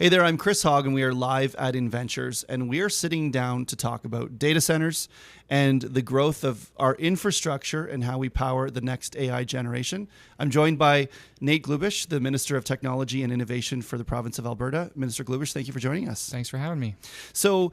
Hey there, I'm Chris Hogg, and we are live at Inventures, and we are sitting down to talk about data centers and the growth of our infrastructure and how we power the next AI generation. I'm joined by Nate Glubish, the Minister of Technology and Innovation for the province of Alberta. Minister Glubish, thank you for joining us. Thanks for having me. So,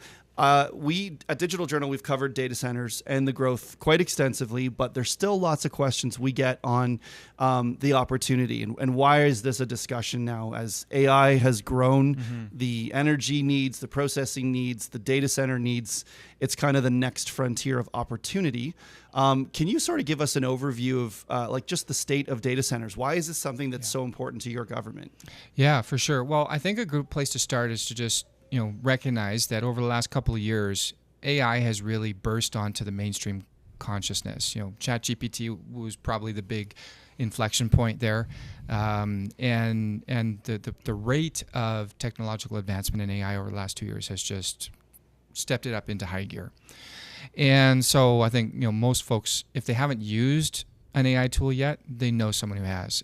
we at Digital Journal, we've covered data centers and the growth quite extensively, but there's still lots of questions we get on the opportunity and why is this a discussion now as AI has grown, the energy needs, the processing needs, the data center needs. It's kind of the next frontier of opportunity. Can you sort of give us an overview of like just the state of data centers? Why is this something that's so important to your government? Yeah, for sure. Well, I think a good place to start is to just recognize that over the last couple of years, AI has really burst onto the mainstream consciousness. ChatGPT was probably the big inflection point there, and the rate of technological advancement in AI over the last 2 years has just stepped it up into high gear. And so I think most folks, if they haven't used an AI tool yet, they know someone who has,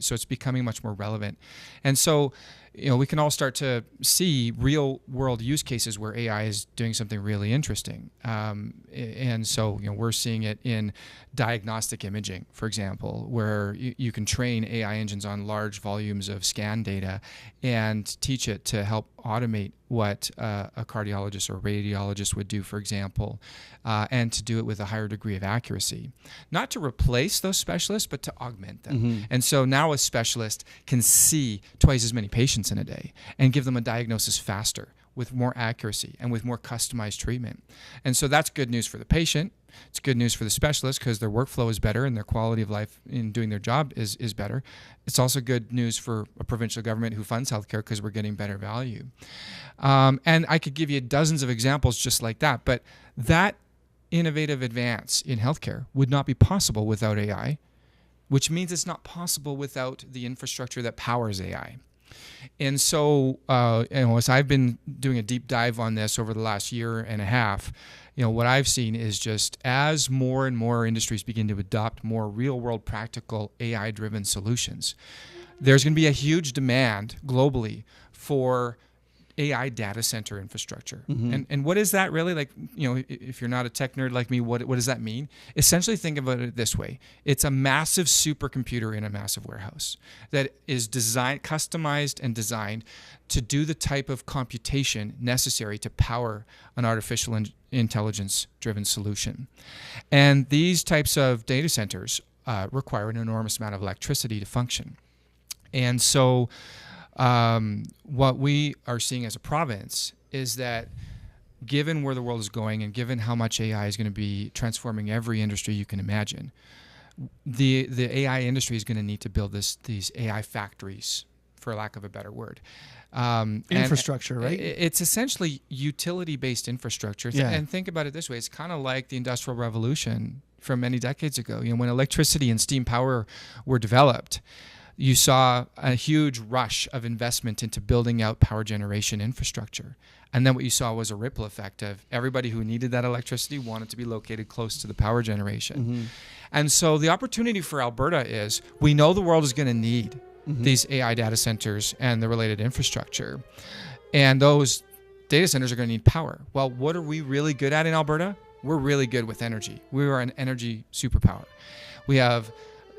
so it's becoming much more relevant. And so we can all start to see real world use cases where AI is doing something really interesting. And so we're seeing it in diagnostic imaging, for example, where you can train AI engines on large volumes of scan data and teach it to help automate what a cardiologist or radiologist would do, for example, and to do it with a higher degree of accuracy. Not to replace those specialists, but to augment them. And so now a specialist can see twice as many patients in a day and give them a diagnosis faster with more accuracy and with more customized treatment. And so that's good news for the patient. It's good news for the specialist because their workflow is better and their quality of life in doing their job is better. It's also good news for a provincial government who funds healthcare because we're getting better value. And I could give you dozens of examples just like that, but that innovative advance in healthcare would not be possible without AI, which means it's not possible without the infrastructure that powers AI. And so, as I've been doing a deep dive on this over the last year and a half, what I've seen is just as more and more industries begin to adopt more real-world practical AI-driven solutions, there's going to be a huge demand globally for AI data center infrastructure. And what is that really? Like, if you're not a tech nerd like me, what does that mean? Essentially, think about it this way. It's a massive supercomputer in a massive warehouse that is customized and designed to do the type of computation necessary to power an artificial intelligence-driven solution. And these types of data centers require an enormous amount of electricity to function. And so what we are seeing as a province is that given where the world is going and given how much AI is going to be transforming every industry you can imagine, the AI industry is going to need to build these AI factories, for lack of a better word. Infrastructure, right? It's essentially utility-based infrastructure. Yeah. And think about it this way. It's kind of like the Industrial Revolution from many decades ago. When electricity and steam power were developed, you saw a huge rush of investment into building out power generation infrastructure. And then what you saw was a ripple effect of everybody who needed that electricity wanted to be located close to the power generation. And so the opportunity for Alberta is we know the world is going to need these AI data centers and the related infrastructure. And those data centers are going to need power. Well, what are we really good at in Alberta? We're really good with energy. We are an energy superpower. We have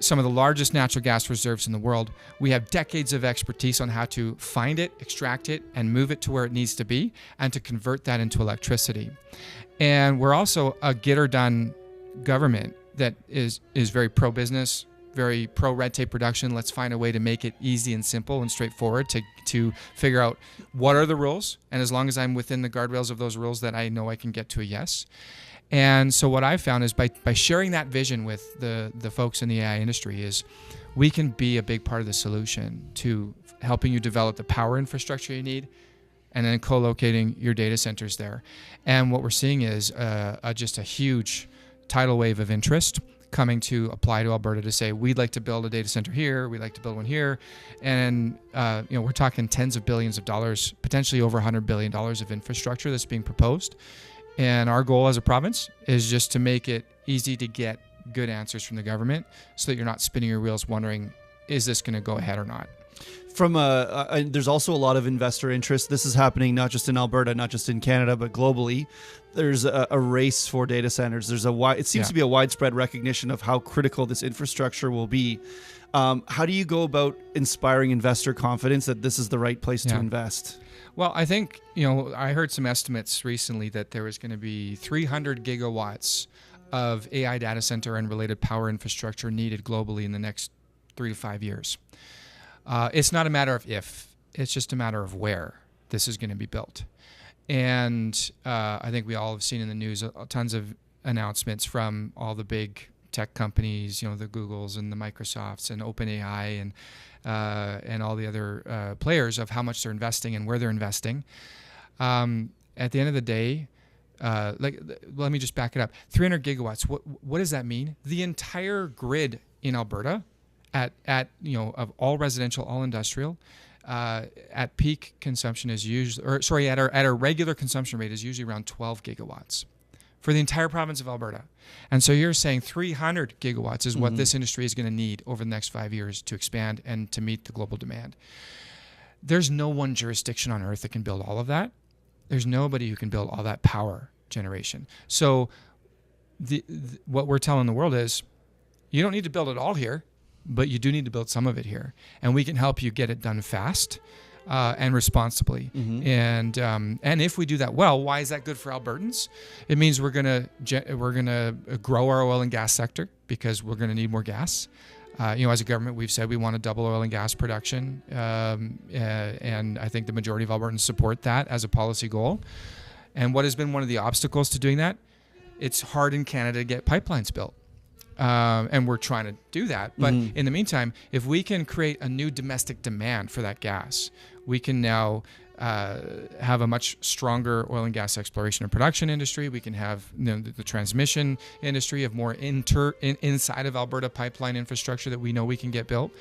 some of the largest natural gas reserves in the world. We have decades of expertise on how to find it, extract it, and move it to where it needs to be, and to convert that into electricity. And we're also a get-her-done government that is very pro-business, very pro-red tape reduction. Let's find a way to make it easy and simple and straightforward to figure out what are the rules, and as long as I'm within the guardrails of those rules, that I know I can get to a yes. And so what I've found is by sharing that vision with the folks in the AI industry is we can be a big part of the solution to helping you develop the power infrastructure you need and then co-locating your data centers there. And what we're seeing is just a huge tidal wave of interest coming to apply to Alberta to say, we'd like to build a data center here, we'd like to build one here. And we're talking tens of billions of dollars, potentially over $100 billion of infrastructure that's being proposed. And our goal as a province is just to make it easy to get good answers from the government so that you're not spinning your wheels wondering, is this going to go ahead or not? There's also a lot of investor interest. This is happening not just in Alberta, not just in Canada, but globally. There's a race for data centers. It seems to be a widespread recognition of how critical this infrastructure will be. How do you go about inspiring investor confidence that this is the right place to invest? Well, I think, I heard some estimates recently that there was going to be 300 gigawatts of AI data center and related power infrastructure needed globally in the next 3 to 5 years. It's not a matter of if, it's just a matter of where this is going to be built. And I think we all have seen in the news tons of announcements from all the big tech companies, the Googles and the Microsofts and OpenAI and all the other players of how much they're investing and where they're investing. At the end of the day, let me just back it up. 300 gigawatts. What does that mean? The entire grid in Alberta, at of all residential, all industrial, at peak consumption is usually, at our regular consumption rate is usually around 12 gigawatts for the entire province of Alberta. And so you're saying 300 gigawatts is what this industry is going to need over the next 5 years to expand and to meet the global demand. There's no one jurisdiction on earth that can build all of that. There's nobody who can build all that power generation. So what we're telling the world is, you don't need to build it all here, but you do need to build some of it here. And we can help you get it done fast and responsibly. And if we do that well, why is that good for Albertans? It means we're gonna grow our oil and gas sector because we're gonna need more gas. As a government, we've said we want to double oil and gas production, and I think the majority of Albertans support that as a policy goal. And what has been one of the obstacles to doing that? It's hard in Canada to get pipelines built. And we're trying to do that. But in the meantime, if we can create a new domestic demand for that gas, we can now have a much stronger oil and gas exploration and production industry. We can have the transmission industry of more inside of Alberta pipeline infrastructure that we know we can get built.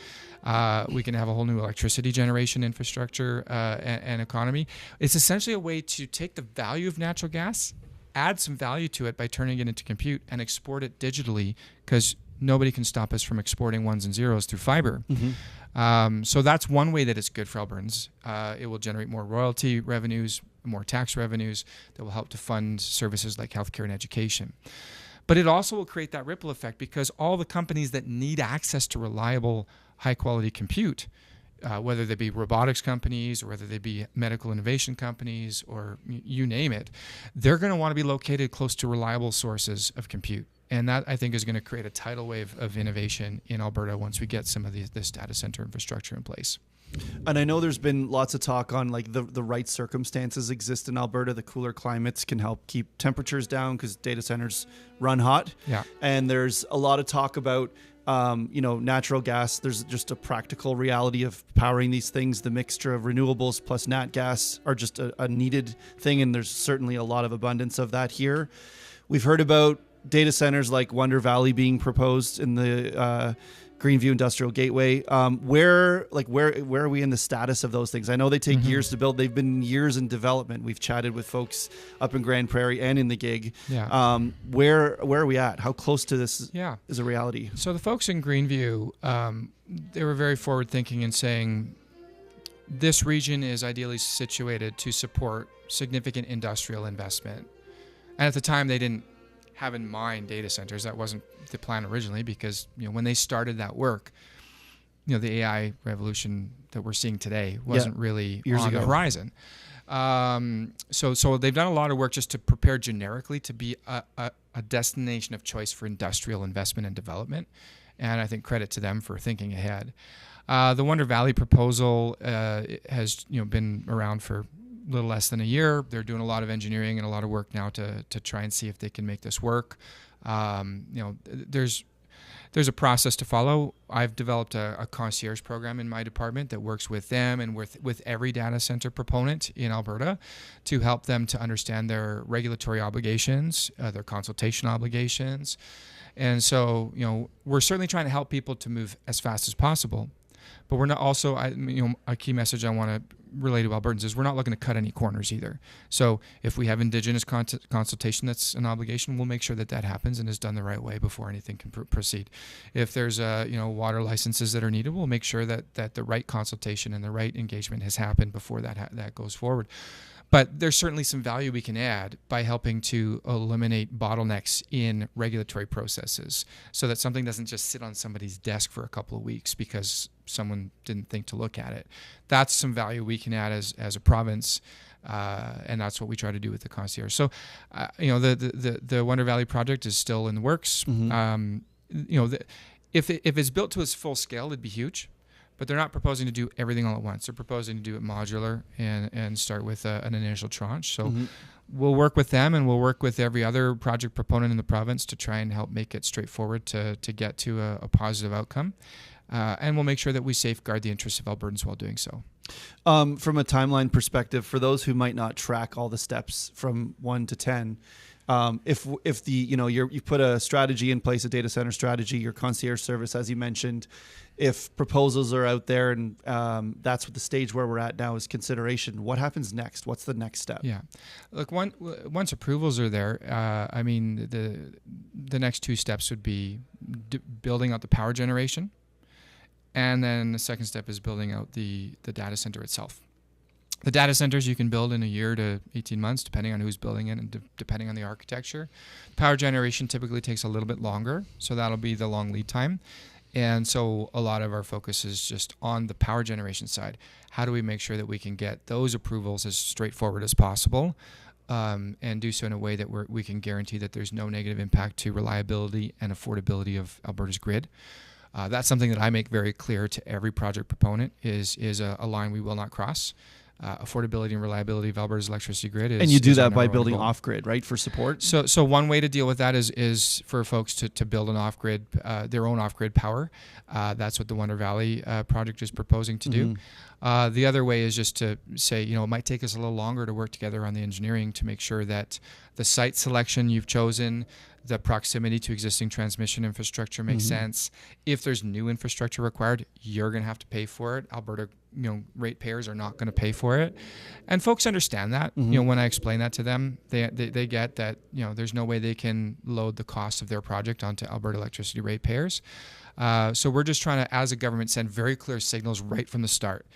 We can have a whole new electricity generation infrastructure and economy. It's essentially a way to take the value of natural gas, add some value to it by turning it into compute, and export it digitally, because nobody can stop us from exporting ones and zeros through fiber. So that's one way that it's good for Albertans. It will generate more royalty revenues, more tax revenues that will help to fund services like healthcare and education. But it also will create that ripple effect, because all the companies that need access to reliable, high-quality compute, whether they be robotics companies or whether they be medical innovation companies or you name it, they're going to want to be located close to reliable sources of compute. And that, I think, is going to create a tidal wave of innovation in Alberta once we get some of this data center infrastructure in place. And I know there's been lots of talk on the right circumstances exist in Alberta. The cooler climates can help keep temperatures down because data centers run hot. Yeah. And there's a lot of talk about natural gas. There's just a practical reality of powering these things. The mixture of renewables plus nat gas are just a needed thing, and there's certainly a lot of abundance of that here. We've heard about data centers like Wonder Valley being proposed in the Greenview Industrial Gateway. Where are we in the status of those things? I know they take years to build. They've been years in development. We've chatted with folks up in Grand Prairie and in the gig. Yeah. Where are we at? How close to this is a reality? So the folks in Greenview, they were very forward thinking in saying this region is ideally situated to support significant industrial investment. And at the time, they didn't have in mind data centers. That wasn't the plan originally, because when they started that work, the AI revolution that we're seeing today wasn't really on the horizon. So they've done a lot of work just to prepare generically to be a destination of choice for industrial investment and development. And I think credit to them for thinking ahead. The Wonder Valley proposal has been around for a little less than a year. They're doing a lot of engineering and a lot of work now to try and see if they can make this work. There's a process to follow. I've developed a concierge program in my department that works with them and with every data center proponent in Alberta to help them to understand their regulatory obligations, their consultation obligations. And so, we're certainly trying to help people to move as fast as possible. But we're not also, a key message I want to relay to Albertans is we're not looking to cut any corners either. So if we have Indigenous consultation, that's an obligation, we'll make sure that happens and is done the right way before anything can proceed. If there's water licenses that are needed, we'll make sure that the right consultation and the right engagement has happened before that goes forward. But there's certainly some value we can add by helping to eliminate bottlenecks in regulatory processes so that something doesn't just sit on somebody's desk for a couple of weeks because someone didn't think to look at it. That's some value we can add as a province, and that's what we try to do with the concierge. So, the Wonder Valley project is still in the works. If it's built to its full scale, it'd be huge. But they're not proposing to do everything all at once. They're proposing to do it modular and start with an initial tranche. So we'll work with them, and we'll work with every other project proponent in the province to try and help make it straightforward to get to a positive outcome. And we'll make sure that we safeguard the interests of Albertans while doing so. From a timeline perspective, for those who might not track all the steps from 1 to 10, if you put a strategy in place, a data center strategy, your concierge service, as you mentioned, if proposals are out there and that's what the stage where we're at now is consideration, what happens next? What's the next step? Yeah, look, once approvals are there, the next two steps would be building out the power generation, and then the second step is building out the data center itself. The data centers you can build in a year to 18 months, depending on who's building it and depending on the architecture. Power generation typically takes a little bit longer, so that'll be the long lead time. And so a lot of our focus is just on the power generation side. How do we make sure that we can get those approvals as straightforward as possible, and do so in a way that we can guarantee that there's no negative impact to reliability and affordability of Alberta's grid. That's something that I make very clear to every project proponent is a line we will not cross. Affordability and reliability of Alberta's electricity grid is, and you do that by building off-grid, right, for support? So one way to deal with that is for folks to build an off-grid, their own off-grid power. That's what the Wonder Valley project is proposing to do. The other way is just to say, it might take us a little longer to work together on the engineering to make sure that the site selection you've chosen, the proximity to existing transmission infrastructure makes sense. If there's new infrastructure required, you're going to have to pay for it. Alberta, ratepayers are not going to pay for it. And folks understand that. When I explain that to them, they get that, there's no way they can load the cost of their project onto Alberta electricity ratepayers. So we're just trying to, as a government, send very clear signals right from the start.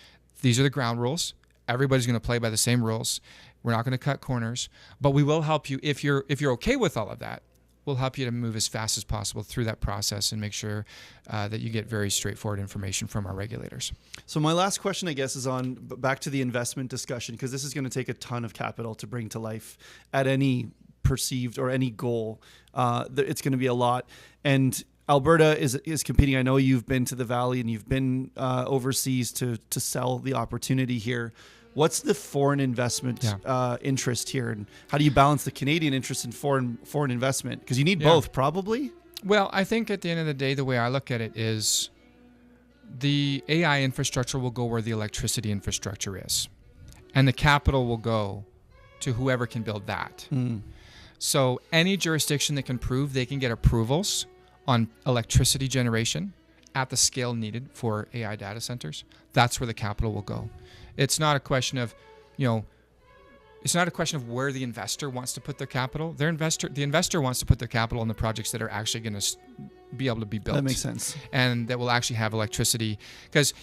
These are the ground rules. Everybody's going to play by the same rules. We're not going to cut corners, but we will help you if you're okay with all of that. We'll help you to move as fast as possible through that process and make sure that you get very straightforward information from our regulators. So my last question, I guess, is on back to the investment discussion, because this is going to take a ton of capital to bring to life at any perceived or any goal. It's going to be a lot. And Alberta is competing. I know you've been to the Valley and you've been overseas to sell the opportunity here. What's the foreign investment interest here, and how do you balance the Canadian interest in foreign investment? Because you need both, probably. Well, I think at the end of the day, the way I look at it is the AI infrastructure will go where the electricity infrastructure is, and the capital will go to whoever can build that. So any jurisdiction that can prove they can get approvals on electricity generation at the scale needed for AI data centers, that's where the capital will go. It's not a question of, it's not a question of where the investor wants to put their capital. The investor wants to put their capital in the projects that are actually going to be able to be built. That makes sense. And that will actually have electricity. Because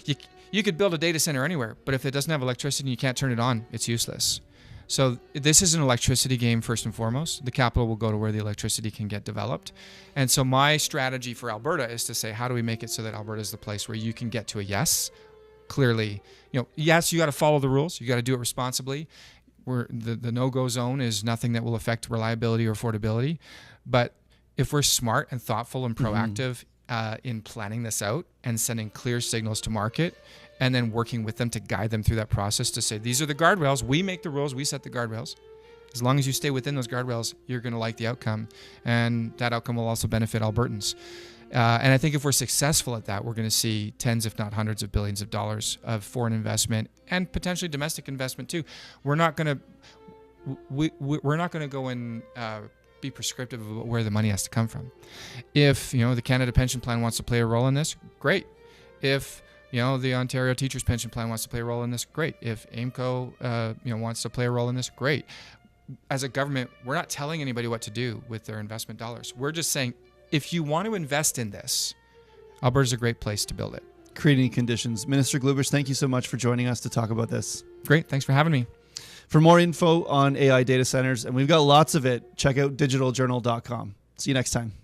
you could build a data center anywhere, but if it doesn't have electricity and you can't turn it on, it's useless. So this is an electricity game first and foremost. The capital will go to where the electricity can get developed. And so my strategy for Alberta is to say, how do we make it so that Alberta is the place where you can get to a yes? Clearly, yes, you got to follow the rules. You got to do it responsibly. The no-go zone is nothing that will affect reliability or affordability. But if we're smart and thoughtful and proactive in planning this out and sending clear signals to market, and then working with them to guide them through that process to say, these are the guardrails. We make the rules. We set the guardrails. As long as you stay within those guardrails, you're going to like the outcome. And that outcome will also benefit Albertans. And I think if we're successful at that, we're going to see tens, if not hundreds of billions of dollars of foreign investment and potentially domestic investment too. We're not going to go and be prescriptive about where the money has to come from. If the Canada Pension Plan wants to play a role in this, great. If The Ontario Teachers Pension Plan wants to play a role in this, great. If AIMCO, wants to play a role in this, great. As a government, we're not telling anybody what to do with their investment dollars. We're just saying, if you want to invest in this, Alberta's a great place to build it. Creating conditions. Minister Glubish, thank you so much for joining us to talk about this. Great. Thanks for having me. For more info on AI data centers, and we've got lots of it, check out digitaljournal.com. See you next time.